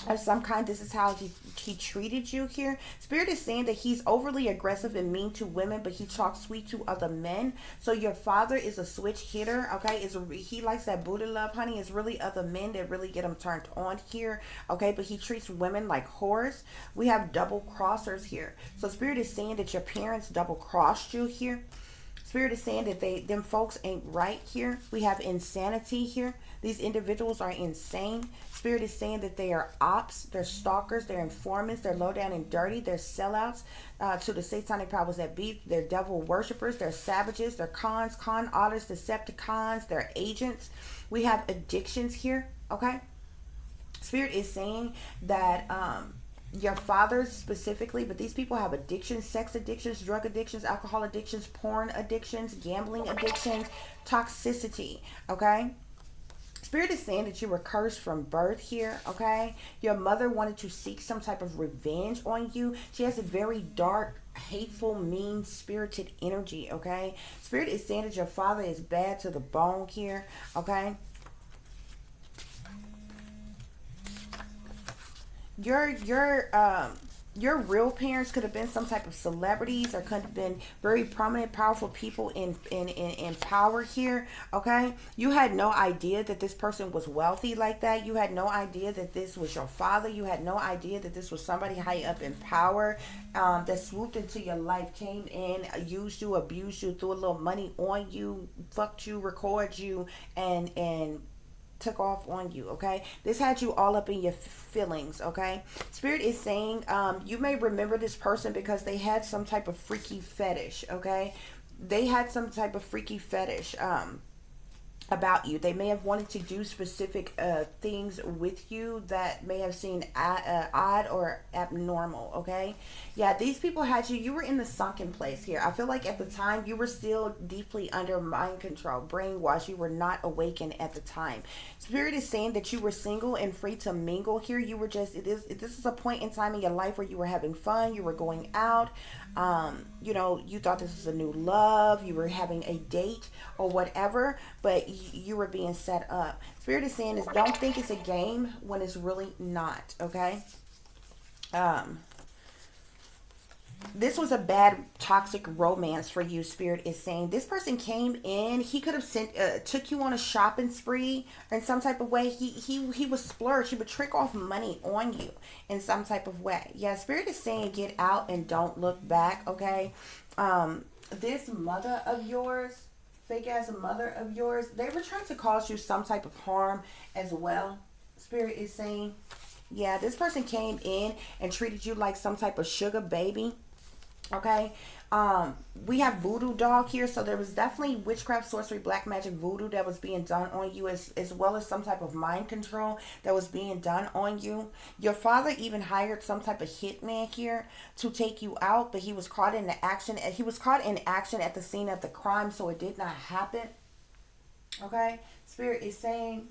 of some kind. This is how he treated you here. Spirit is saying that he's overly aggressive and mean to women, but he talks sweet to other men. So your father is a switch hitter, okay. He likes that booty love, honey. It's really other men that really get him turned on here, okay. But he treats women like whores. We have double crossers here. So spirit is saying that your parents double crossed you here. Spirit is saying that them folks ain't right here. We have insanity here. These individuals are insane. Spirit is saying that they are ops, they're stalkers, they're informants, they're low down and dirty, they're sellouts to the satanic powers that be. They're devil worshippers, they're savages, they're cons, con artists, decepticons, they're agents. We have addictions here, okay? Spirit is saying that your fathers specifically, but these people have addictions, sex addictions, drug addictions, alcohol addictions, porn addictions, gambling addictions, toxicity, okay. Spirit is saying that you were cursed from birth here, okay. Your mother wanted to seek some type of revenge on you. She has a very dark, hateful, mean spirited energy, okay. Spirit is saying that your father is bad to the bone here, okay. Your real parents could have been some type of celebrities, or could have been very prominent, powerful people in power here, okay. You had no idea that this person was wealthy like that. You had no idea that this was your father. You had no idea that this was somebody high up in power, that swooped into your life, came in, used you, abused you, threw a little money on you, fucked you, recorded you, and took off on you, okay. This had you all up in your feelings, okay. Spirit is saying you may remember this person because they had some type of freaky fetish, okay. They had some type of freaky fetish about you. They may have wanted to do specific things with you that may have seemed odd or abnormal, okay. Yeah, these people had you were in the sunken place here. I feel like at the time you were still deeply under mind control, brainwashed. You were not awakened at the time. Spirit is saying that you were single and free to mingle here. You were just, this is a point in time in your life where you were having fun, you were going out, you thought this was a new love, you were having a date or whatever, but you were being set up. Spirit is saying is don't think it's a game when it's really not, okay. This was a bad toxic romance for you. Spirit is saying this person came in, he could have took you on a shopping spree in some type of way. He was splurge, he would trick off money on you in some type of way. Yeah, Spirit is saying get out and don't look back, okay. This mother of yours, fake ass mother of yours, they were trying to cause you some type of harm as well. Spirit is saying, yeah, this person came in and treated you like some type of sugar baby, okay. We have voodoo dog here, so there was definitely witchcraft, sorcery, black magic, voodoo that was being done on you, as well as some type of mind control that was being done on you. Your father even hired some type of hitman here to take you out, but he was caught in the action. He was caught in action at the scene of the crime, so it did not happen, okay. Spirit is saying,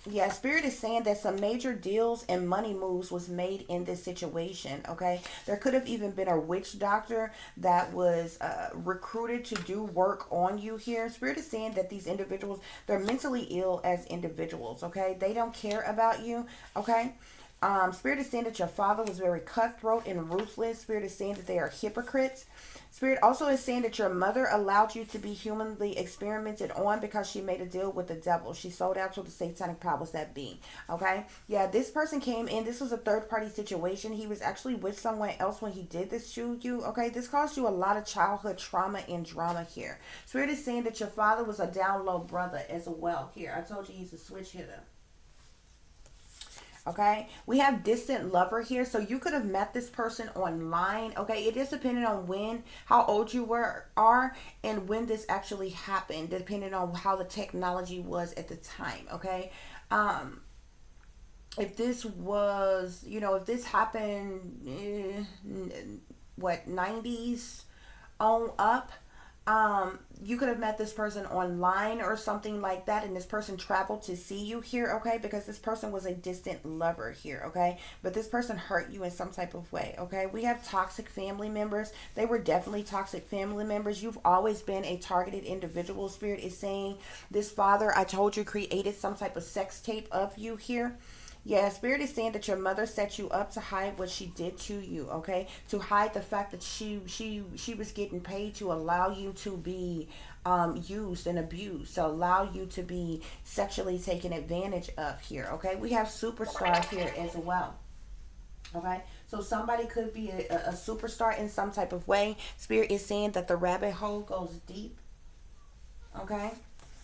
yeah, Spirit is saying that some major deals and money moves was made in this situation, okay. There could have even been a witch doctor that was recruited to do work on you here. Spirit is saying that these individuals, they're mentally ill as individuals, okay. They don't care about you, okay. Spirit is saying that your father was very cutthroat and ruthless. Spirit is saying that they are hypocrites. Spirit also is saying that your mother allowed you to be humanly experimented on because she made a deal with the devil. She sold out to the satanic powers that be. Okay? Yeah, this person came in. This was a third party situation. He was actually with someone else when he did this to you. Okay? This caused you a lot of childhood trauma and drama here. Spirit is saying that your father was a down low brother as well here. I told you he's a switch hitter. Okay, we have distant lover here, so you could have met this person online. Okay, it is depending on how old you are and when this actually happened, depending on how the technology was at the time. Okay, if this was, if this happened, what, 90s on up, you could have met this person online or something like that, and this person traveled to see you here, okay? Because this person was a distant lover here, okay? But this person hurt you in some type of way, okay? We have toxic family members. They were definitely toxic family members. You've always been a targeted individual. Spirit is saying this father, I told you, created some type of sex tape of you here. Yeah, Spirit is saying that your mother set you up to hide what she did to you, okay? To hide the fact that she was getting paid to allow you to be used and abused, to allow you to be sexually taken advantage of here, okay? We have superstar here as well, okay? So somebody could be a superstar in some type of way. Spirit is saying that the rabbit hole goes deep, okay?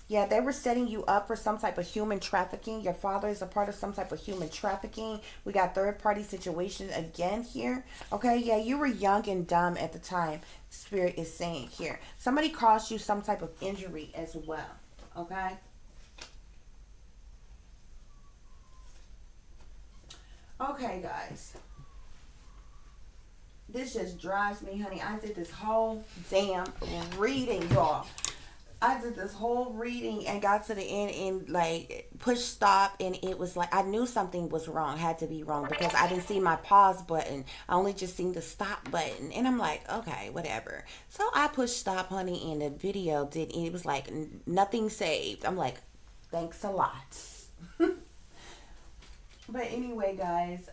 Yeah, they were setting you up for some type of human trafficking. Your father is a part of some type of human trafficking. We got third party situations again here. Okay, yeah, you were young and dumb at the time, Spirit is saying here. Somebody caused you some type of injury as well. Okay. Okay, guys. This just drives me, honey. I did this whole damn reading, y'all. I did this whole reading and got to the end and like push stop, and it was like I knew something was wrong, had to be wrong, because I didn't see my pause button. I only just seen the stop button, and I'm like, okay, whatever. So I pushed stop, honey, and the video did. It was like nothing saved. I'm like, thanks a lot. But anyway, guys,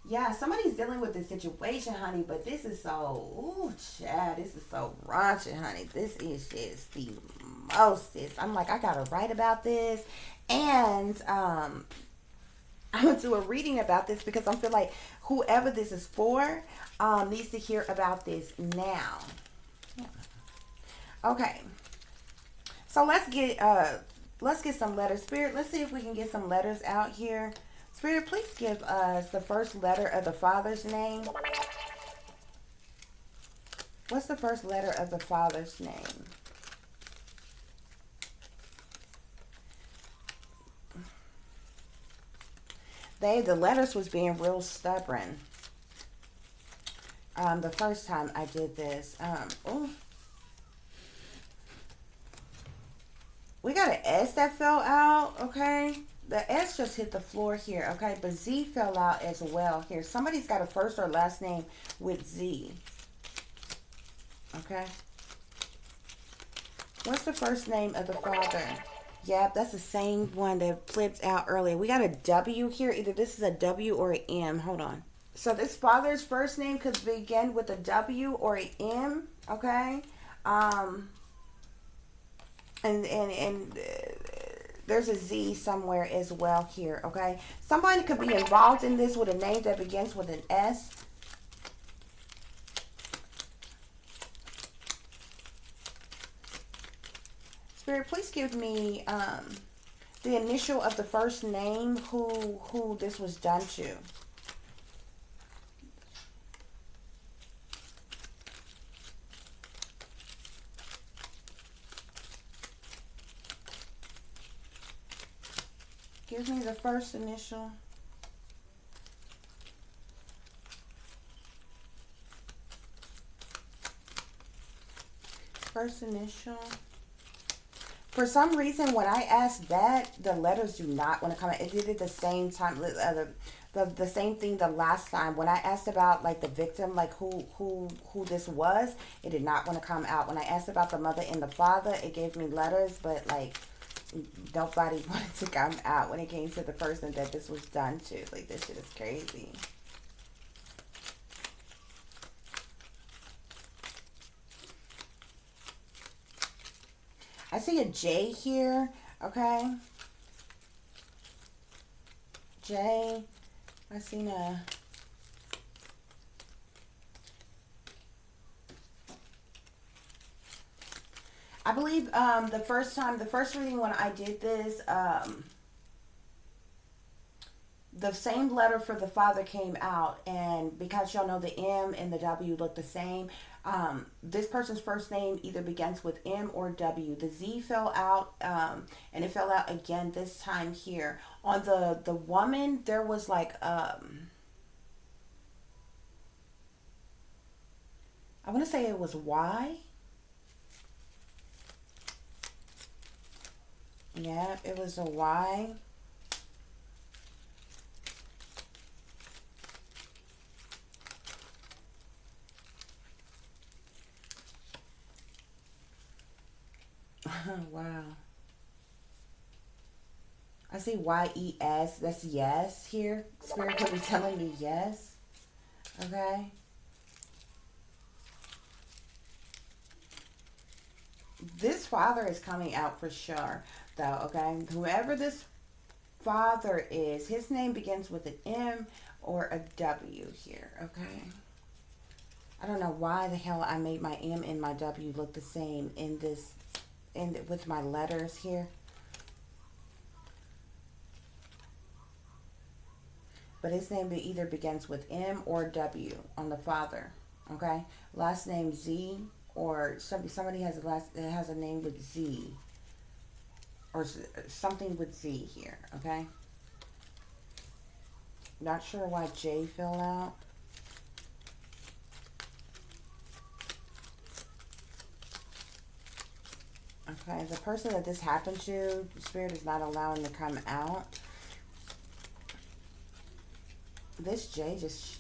yeah, somebody's dealing with this situation, honey, but this is so, ooh, Chad, this is so raunchy, honey. This is just the mostest. I'm like, I gotta write about this, and I'm gonna do a reading about this because I feel like whoever this is for needs to hear about this now. Okay, so let's get some letters, Spirit. Let's see if we can get some letters out here. Spirit, please give us the first letter of the father's name. What's the first letter of the father's name? The letters was being real stubborn. The first time I did this. Oh, we got an S that fell out, okay? The S just hit the floor here, okay? But Z fell out as well here. Somebody's got a first or last name with Z, okay? What's the first name of the father? Yep, that's the same one that flipped out earlier. We got a W here. Either this is a W or an M. Hold on. So this father's first name could begin with a W or an M, okay? Um, and there's a Z somewhere as well here, okay? Somebody could be involved in this with a name that begins with an S. Spirit, please give me the initial of the first name who this was done to. Give me the first initial. First initial. For some reason, when I asked that, the letters do not want to come out. It did it the same time. The same thing the last time. When I asked about like the victim, like who this was, it did not want to come out. When I asked about the mother and the father, it gave me letters, but like nobody wanted to come out when it came to the person that this was done to. Like, this shit is crazy. I see a J here, okay? J. I seen a... I believe the first reading when I did this, the same letter for the father came out, and because y'all know the M and the W look the same, this person's first name either begins with M or W. The Z fell out, and it fell out again this time here. On the woman, there was like, I want to say it was Y. Yeah, it was a Y. Wow. I see YES. That's yes here. Spirit could be telling me yes. Okay. This father is coming out for sure, though. Okay. Whoever this father is, his name begins with an M or a W here. Okay. I don't know why the hell I made my M and my W look the same in this, in with my letters here. But his name either begins with M or W on the father. Okay, last name Z, or somebody has a last that has a name with Z, or something with Z here. Okay, not sure why J fell out. Okay, the person that this happened to, Spirit is not allowing to come out. This J just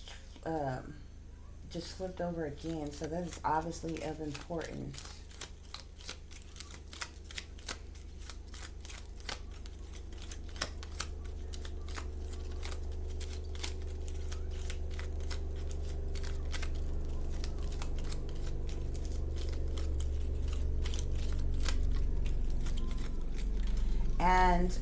flipped over again, so that is obviously of importance. And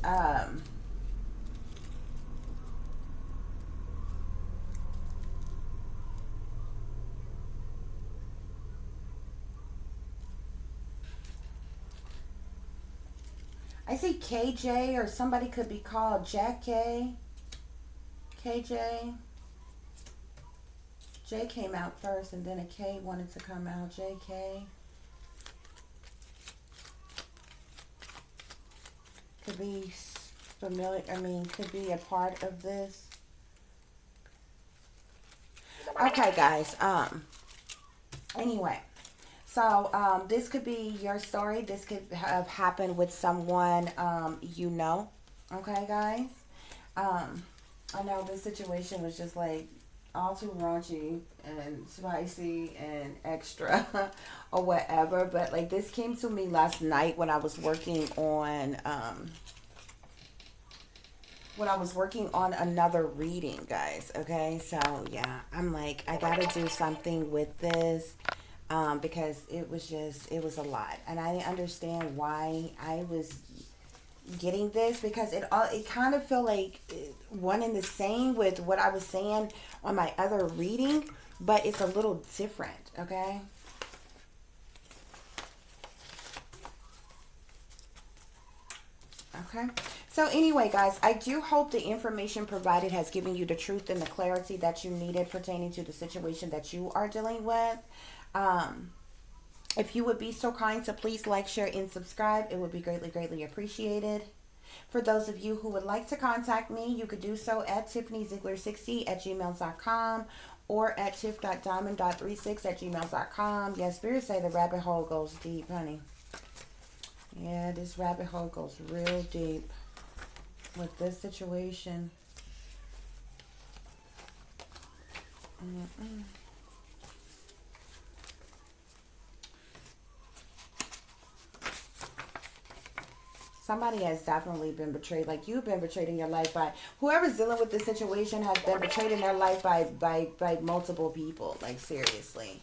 I see KJ, or somebody could be called Jack K. KJ. J came out first, and then a K wanted to come out. JK. Could be familiar, I mean, could be a part of this. Okay, guys. Anyway, so this could be your story. This could have happened with someone you know. Okay, guys. I know this situation was just like all too raunchy and spicy and extra or whatever, but like this came to me last night when I was working on another reading, guys. Okay, so yeah, I'm like, I gotta do something with this, because it was a lot, and I understand why I was getting this, because it kind of felt like one and the same with what I was saying on my other reading, but it's a little different. Okay. Okay. So anyway, guys, I do hope the information provided has given you the truth and the clarity that you needed pertaining to the situation that you are dealing with. Um, if you would be so kind to please like, share, and subscribe, it would be greatly, greatly appreciated. For those of you who would like to contact me, you could do so at tiffanyziegler60@gmail.com or at tiff.diamond.36@gmail.com. Yes, Spirit say the rabbit hole goes deep, honey. Yeah, this rabbit hole goes real deep with this situation. Mm-mm. Somebody has definitely been betrayed. Like, you've been betrayed in your life by whoever's dealing with this situation, has been betrayed in their life by multiple people. Like, seriously.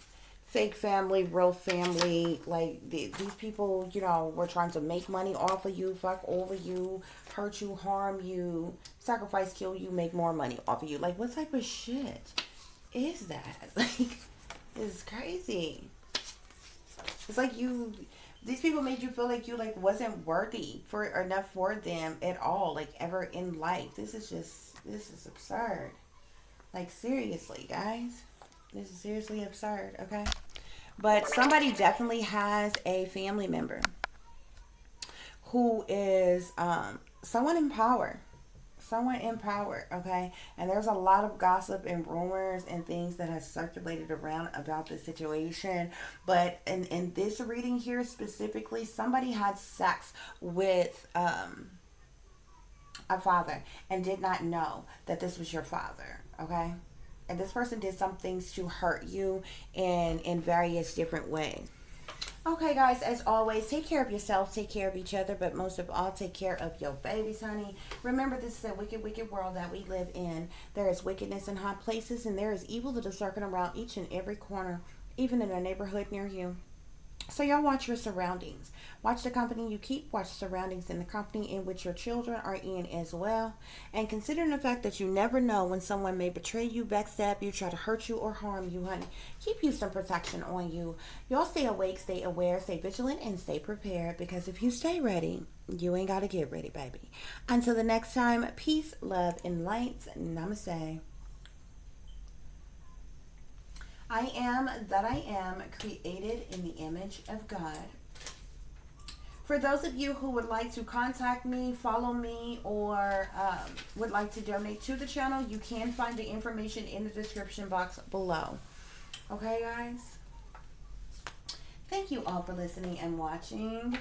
Fake family, real family. Like, these people, were trying to make money off of you, fuck over you, hurt you, harm you, sacrifice, kill you, make more money off of you. Like, what type of shit is that? Like, it's crazy. It's like these people made you feel like you like wasn't worthy for enough for them at all, like ever in life. This is just This is absurd. Like, seriously, guys. This is seriously absurd, okay? But somebody definitely has a family member who is someone in power. Someone in power, okay? And there's a lot of gossip and rumors and things that has circulated around about this situation. But in this reading here specifically, somebody had sex with a father and did not know that this was your father, okay? And this person did some things to hurt you in various different ways. Okay, guys, as always, take care of yourself, take care of each other, but most of all, take care of your babies, honey. Remember, this is a wicked, wicked world that we live in. There is wickedness in high places, and there is evil that is lurking around each and every corner, even in a neighborhood near you. So y'all watch your surroundings. Watch the company you keep. Watch the surroundings in the company in which your children are in as well. And considering the fact that you never know when someone may betray you, backstab you, try to hurt you, or harm you, honey. Keep you some protection on you. Y'all stay awake, stay aware, stay vigilant, and stay prepared. Because if you stay ready, you ain't got to get ready, baby. Until the next time, peace, love, and light. Namaste. I am that I am, created in the image of God. For those of you who would like to contact me, follow me, or would like to donate to the channel, you can find the information in the description box below. Okay, guys? Thank you all for listening and watching.